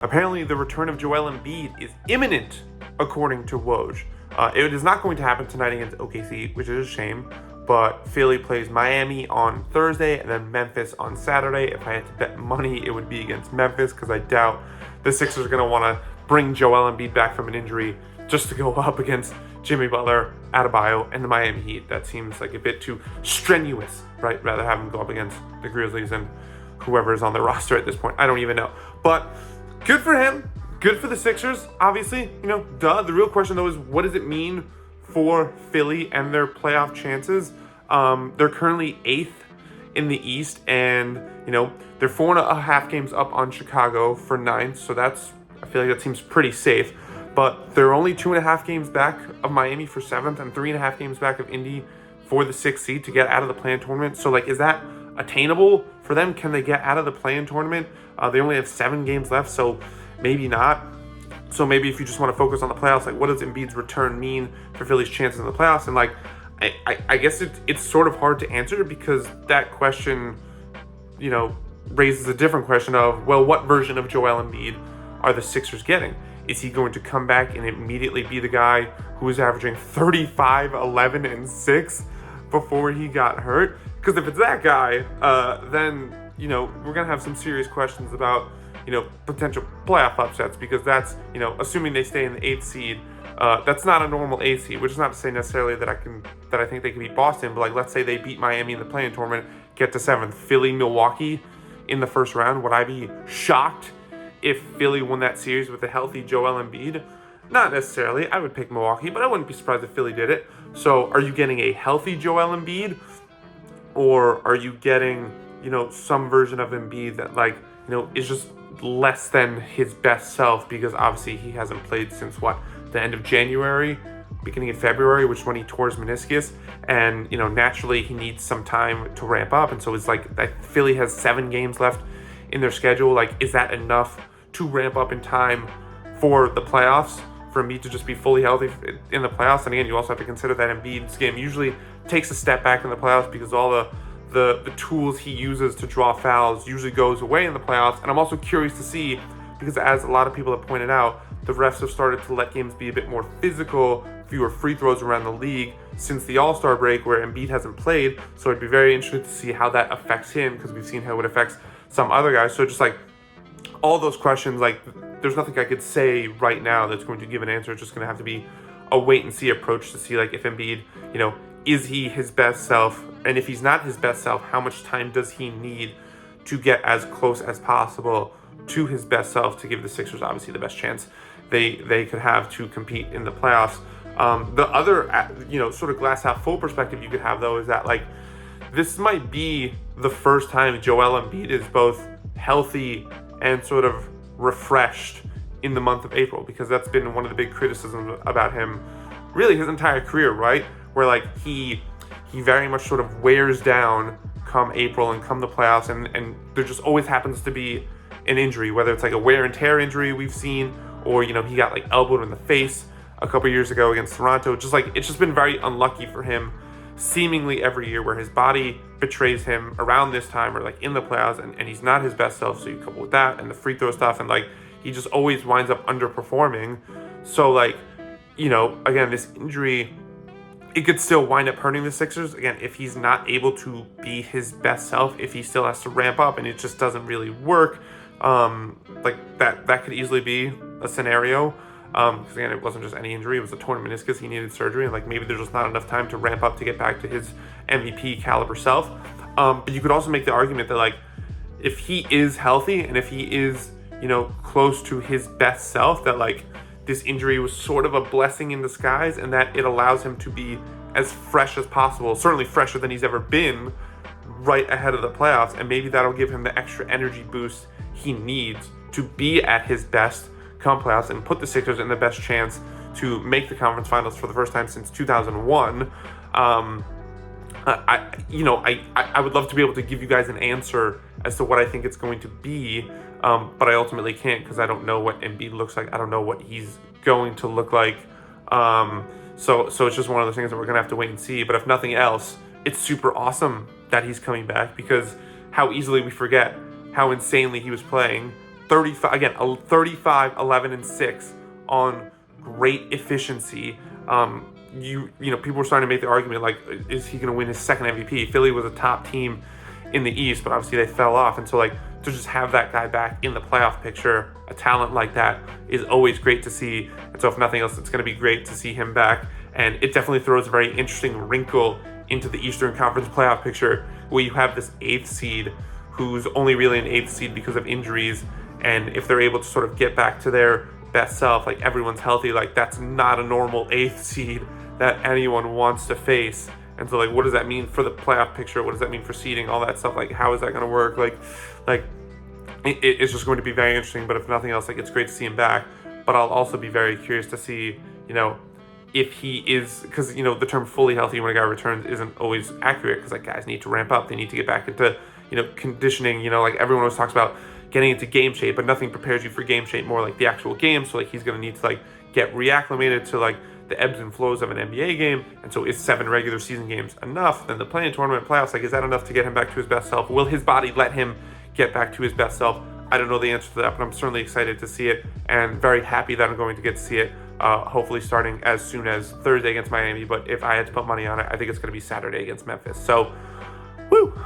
Apparently, the return of Joel Embiid is imminent, according to Woj. It is not going to happen tonight against OKC, which is a shame, but Philly plays Miami on Thursday and then Memphis on Saturday. If I had to bet money, it would be against Memphis because I doubt the Sixers are going to want to bring Joel Embiid back from an injury just to go up against Jimmy Butler, Adebayo, and the Miami Heat. That seems like a bit too strenuous, right? Rather have him go up against the Grizzlies and whoever is on the roster at this point. I don't even know. But good for him. Good for the Sixers, obviously. The real question, though, is what does it mean for Philly and their playoff chances? They're currently 8th in the East, and, they're 4.5 games up on Chicago for 9th, so I feel like that seems pretty safe. But they're only 2.5 games back of Miami for 7th and 3.5 games back of Indy for the 6th seed to get out of the play-in tournament. So, is that attainable for them? Can they get out of the play-in tournament? They only have 7 games left, so maybe not. So maybe if you just want to focus on the playoffs, what does Embiid's return mean for Philly's chances in the playoffs? And I guess it's sort of hard to answer because that question, raises a different question of, well, what version of Joel Embiid are the Sixers getting? Is he going to come back and immediately be the guy who was averaging 35, 11, and 6 before he got hurt? Because if it's that guy, then, we're going to have some serious questions about, potential playoff upsets, because that's, assuming they stay in the 8th seed, that's not a normal 8th seed, which is not to say necessarily that I think they can beat Boston, but let's say they beat Miami in the play-in tournament, get to 7th, Philly, Milwaukee in the first round. Would I be shocked if Philly won that series with a healthy Joel Embiid? Not necessarily. I would pick Milwaukee, but I wouldn't be surprised if Philly did it. So are you getting a healthy Joel Embiid, or are you getting, some version of Embiid that is just less than his best self, because obviously he hasn't played since the end of January, beginning of February, which is when he tore his meniscus, and naturally he needs some time to ramp up, and so it's Philly has 7 games left in their schedule. Is that enough to ramp up in time for the playoffs, for Embiid to just be fully healthy in the playoffs? And again, you also have to consider that Embiid's game usually takes a step back in the playoffs because all the tools he uses to draw fouls usually goes away in the playoffs. And I'm also curious to see, because as a lot of people have pointed out, the refs have started to let games be a bit more physical, fewer free throws around the league since the All-Star break where Embiid hasn't played. So I'd be very interested to see how that affects him, because we've seen how it affects some other guys. So just all those questions, there's nothing I could say right now that's going to give an answer. It's just going to have to be a wait and see approach to see if Embiid, is he his best self? And if he's not his best self, how much time does he need to get as close as possible to his best self to give the Sixers obviously the best chance they could have to compete in the playoffs? The other, sort of glass half full perspective you could have, though, is that this might be the first time Joel Embiid is both healthy and sort of refreshed in the month of April, because that's been one of the big criticisms about him really his entire career, right? Where he very much sort of wears down come April and come the playoffs, and there just always happens to be an injury, whether it's a wear and tear injury we've seen, or he got elbowed in the face a couple years ago against Toronto. It's just been very unlucky for him seemingly every year, where his body betrays him around this time or in the playoffs, and he's not his best self. So you couple with that and the free throw stuff, and he just always winds up underperforming. So again, this injury, it could still wind up hurting the Sixers. Again, if he's not able to be his best self, if he still has to ramp up and it just doesn't really work, that could easily be a scenario. Because again, it wasn't just any injury, it was a torn meniscus. He needed surgery, and maybe there's just not enough time to ramp up to get back to his MVP caliber self. But you could also make the argument that if he is healthy and if he is close to his best self, that this injury was sort of a blessing in disguise, and that it allows him to be as fresh as possible, certainly fresher than he's ever been, right ahead of the playoffs. And maybe that'll give him the extra energy boost he needs to be at his best come playoffs and put the Sixers in the best chance to make the conference finals for the first time since 2001. I would love to be able to give you guys an answer as to what I think it's going to be, but I ultimately can't, because I don't know what Embiid looks like. I don't know what he's going to look like. So it's just one of those things that we're going to have to wait and see. But if nothing else, it's super awesome that he's coming back, because how easily we forget how insanely he was playing 35, again, 35, 11, and 6 on great efficiency. You know, people were starting to make the argument, like, is he going to win his second MVP? Philly was a top team in the East, but obviously they fell off. And so, like, to just have that guy back in the playoff picture, a talent like that, is always great to see. And so, if nothing else, it's going to be great to see him back. And it definitely throws a very interesting wrinkle into the Eastern Conference playoff picture, where you have this 8th seed who's only really an 8th seed because of injuries. And if they're able to sort of get back to their best self, like everyone's healthy, like that's not a normal 8th seed that anyone wants to face. And so, like, what does that mean for the playoff picture? What does that mean for seeding? All that stuff. Like, how is that going to work? Like it's just going to be very interesting. But if nothing else, like, it's great to see him back. But I'll also be very curious to see, you know, if he is, because, you know, the term fully healthy when a guy returns isn't always accurate, because, like, guys need to ramp up. They need to get back into, you know, conditioning. You know, like, everyone always talks about getting into game shape, but nothing prepares you for game shape more like the actual game. So, like, he's going to need to, like, get reacclimated to, like, the ebbs and flows of an NBA game. And so is 7 regular season games enough? Then the play-in tournament, playoffs, like, is that enough to get him back to his best self? Will his body let him get back to his best self? I don't know the answer to that, but I'm certainly excited to see it and very happy that I'm going to get to see it, hopefully starting as soon as Thursday against Miami. But if I had to put money on it, I think it's going to be Saturday against Memphis. So, woo!